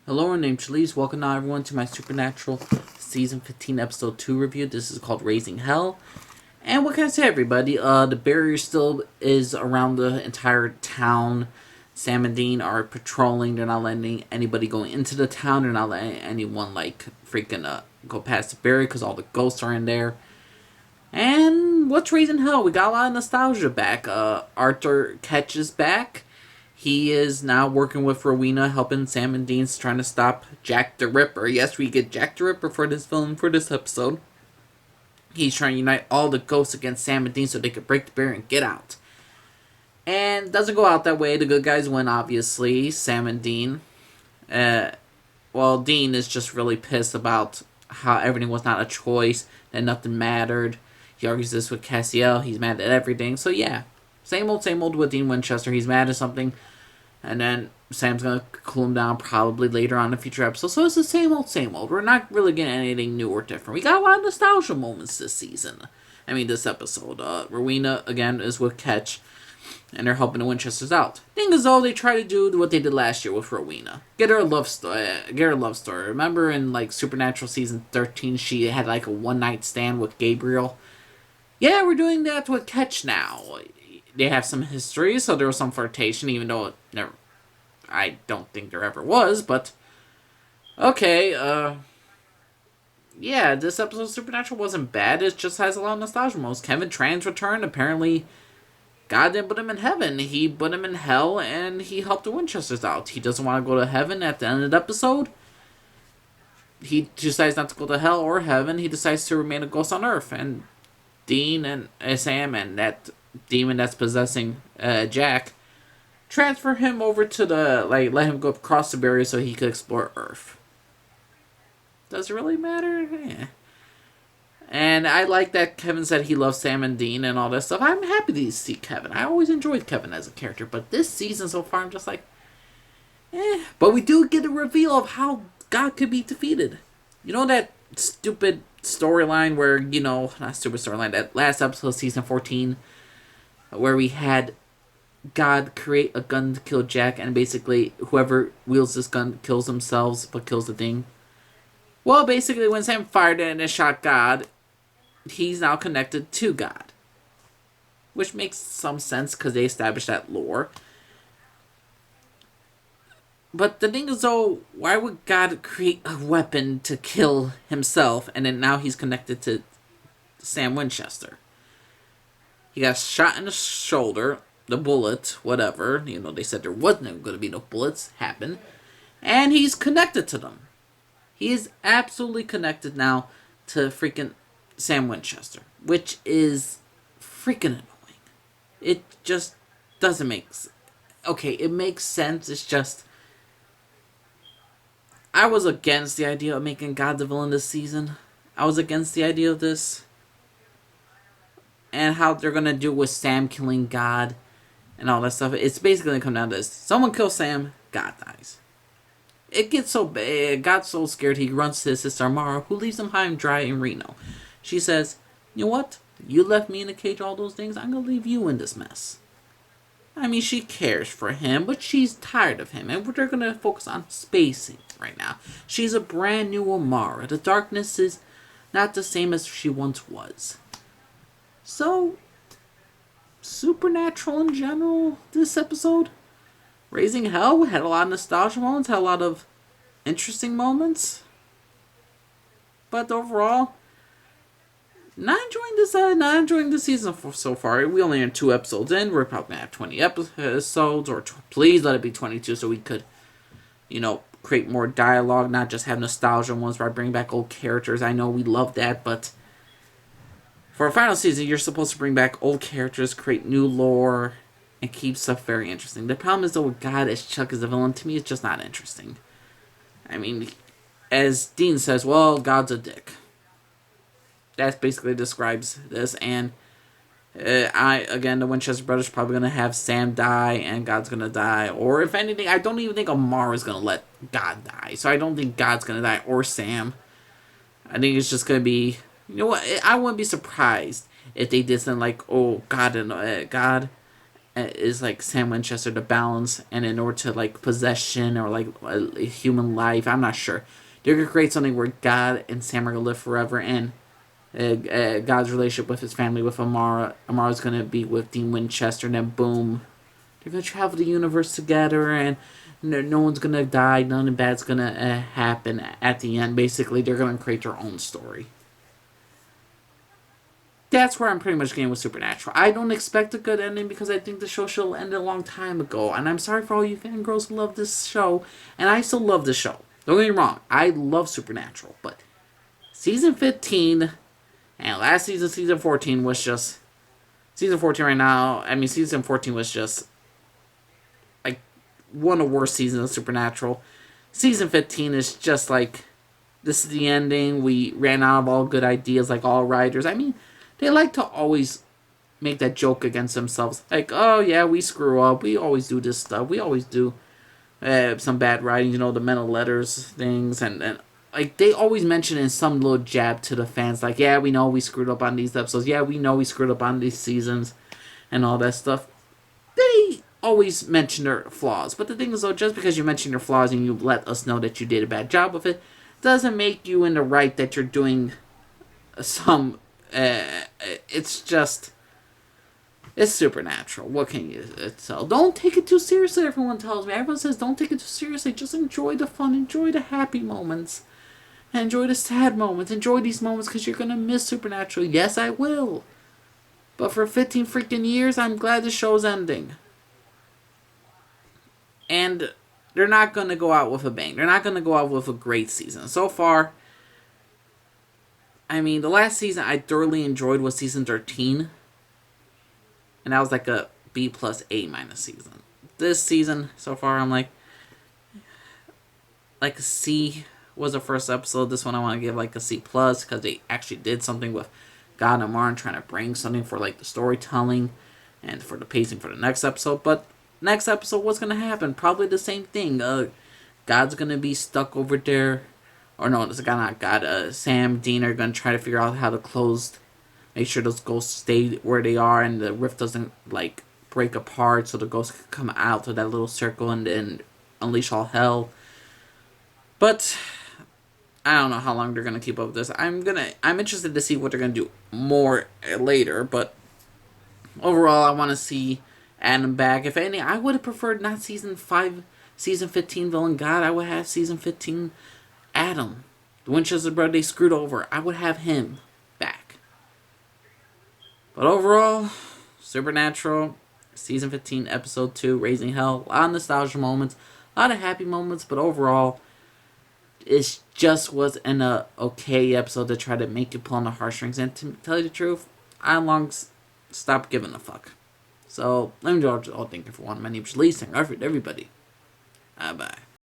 Hello, my name's Shalise. Welcome now, everyone, to my Supernatural Season 15, Episode 2 review. This is called Raising Hell. And what can I say, everybody? The barrier still is around the entire town. Sam and Dean are patrolling. They're not letting anybody go into the town. They're not letting anyone, freaking go past the barrier because all the ghosts are in there. And what's Raising Hell? We got a lot of nostalgia back. Arthur Ketch back. He is now working with Rowena, helping Sam and Dean trying to stop Jack the Ripper. Yes, we get Jack the Ripper for this film, for this episode. He's trying to unite all the ghosts against Sam and Dean so they could break the barrier and get out. And doesn't go out that way. The good guys win, obviously. Sam and Dean. Dean is just really pissed about how everything was not a choice, that nothing mattered. He argues this with Castiel. He's mad at everything. So yeah, same old with Dean Winchester. He's mad at something. And then Sam's going to cool him down probably later on in a future episode. So it's the same old. We're not really getting anything new or different. We got a lot of nostalgia moments this episode. Rowena, again, is with Ketch. And they're helping the Winchesters out. Thing is, though, they try to do what they did last year with Rowena. Get her a love story. Remember in, Supernatural Season 13, she had, a one-night stand with Gabriel? Yeah, we're doing that with Ketch now. They have some history, so there was some flirtation, even though I don't think there ever was, but okay, yeah, this episode of Supernatural wasn't bad. It just has a lot of nostalgia moments. Kevin Tran's returned. Apparently, God didn't put him in heaven. He put him in hell, and he helped the Winchesters out. He doesn't want to go to heaven at the end of the episode. He decides not to go to hell or heaven. He decides to remain a ghost on Earth, and Dean and Sam and that demon that's possessing Jack transfer him over to let him go across the barrier so he could explore Earth. Does it really matter? Yeah. And I like that Kevin said he loves Sam and Dean and all that stuff. I'm happy to see Kevin. I always enjoyed Kevin as a character, but this season so far I'm just But we do get a reveal of how God could be defeated. You know that stupid storyline where, not stupid storyline, that last episode of season 14 where we had God create a gun to kill Jack, and basically whoever wields this gun kills themselves but kills the thing. Well, basically when Sam fired it and it shot God, he's now connected to God. Which makes some sense because they established that lore. But the thing is, though, why would God create a weapon to kill himself and then now he's connected to Sam Winchester? He got shot in the shoulder, the bullet, whatever. They said there wasn't going to be no bullets. Happened. And he's connected to them. He is absolutely connected now to freaking Sam Winchester. Which is freaking annoying. It just doesn't make sense. Okay, it makes sense. It's just I was against the idea of making God the villain this season. I was against the idea of this. And how they're going to do with Sam killing God and all that stuff. It's basically going to come down to this. Someone kills Sam, God dies. It gets so bad. God's so scared he runs to his sister Mara, who leaves him high and dry in Reno. She says, you know what? You left me in a cage, all those things. I'm going to leave you in this mess. I mean, she cares for him, but she's tired of him. And they're going to focus on spacing right now. She's a brand new Amara. The darkness is not the same as she once was. So, Supernatural in general, this episode. Raising Hell had a lot of nostalgia moments, had a lot of interesting moments. But overall, not enjoying this season so far. We only have 2 episodes in. We're probably going to have 20 episodes, or please let it be 22 so we could, create more dialogue, not just have nostalgia ones where I bring back old characters. I know we love that, but for a final season, you're supposed to bring back old characters, create new lore, and keep stuff very interesting. The problem is, though, with God as Chuck as a villain, to me, it's just not interesting. I mean, as Dean says, well, God's a dick. That basically describes this, and the Winchester brothers are probably going to have Sam die, and God's going to die. Or, if anything, I don't even think Amara's going to let God die. So I don't think God's going to die, or Sam. I think it's just going to be, you know what, I wouldn't be surprised if they did something like, oh, God is like Sam Winchester to balance, and in order to like possession or like a human life, I'm not sure. They're gonna create something where God and Sam are gonna live forever, and God's relationship with his family with Amara's gonna be with Dean Winchester, and then boom, they're gonna travel the universe together, and no one's gonna die, nothing bad's gonna happen at the end. Basically, they're gonna create their own story. That's where I'm pretty much getting with Supernatural. I don't expect a good ending because I think the show should have ended a long time ago. And I'm sorry for all you fangirls who love this show. And I still love the show. Don't get me wrong. I love Supernatural. But season 15 and last season, season 14 was just... Season 14 right now, season 14 was just like one of the worst seasons of Supernatural. Season 15 is just like, this is the ending. We ran out of all good ideas like all writers. They like to always make that joke against themselves. Like, oh yeah, we screw up. We always do this stuff. We always do some bad writing, the mental letters things. And like, they always mention in some little jab to the fans. Like, yeah, we know we screwed up on these episodes. Yeah, we know we screwed up on these seasons. And all that stuff. They always mention their flaws. But the thing is, though, just because you mention your flaws and you let us know that you did a bad job of it, doesn't make you in the right that you're doing some... it's Supernatural. What can you tell? Don't take it too seriously, everyone tells me. Everyone says don't take it too seriously. Just enjoy the fun. Enjoy the happy moments. And enjoy the sad moments. Enjoy these moments because you're going to miss Supernatural. Yes, I will. But for 15 freaking years, I'm glad the show's ending. And they're not going to go out with a bang. They're not going to go out with a great season. So far... the last season I thoroughly enjoyed was season 13. And that was like a B plus A minus season. This season, so far, I'm like a C was the first episode. This one I want to give like a C plus because they actually did something with God and Martin trying to bring something for like the storytelling and for the pacing for the next episode. But next episode, what's going to happen? Probably the same thing. God's going to be stuck over there. Or no, it's not God. Sam, Dean are going to try to figure out how to make sure those ghosts stay where they are and the rift doesn't, like, break apart so the ghosts can come out of that little circle and unleash all hell. But I don't know how long they're going to keep up with this. I'm interested to see what they're going to do more later, but overall, I want to see Adam back. If any, I would have preferred not season 5, season 15 Villain God. I would have season 15 Adam, the Winchester brother they screwed over. I would have him back. But overall, Supernatural, season 15, episode 2, Raising Hell. A lot of nostalgia moments, a lot of happy moments, but overall, it just was an okay episode to try to make you pull on the heartstrings. And to tell you the truth, I long stopped giving a fuck. So, let me know what you all think. For one, my name is Lee, saying everybody. Bye-bye.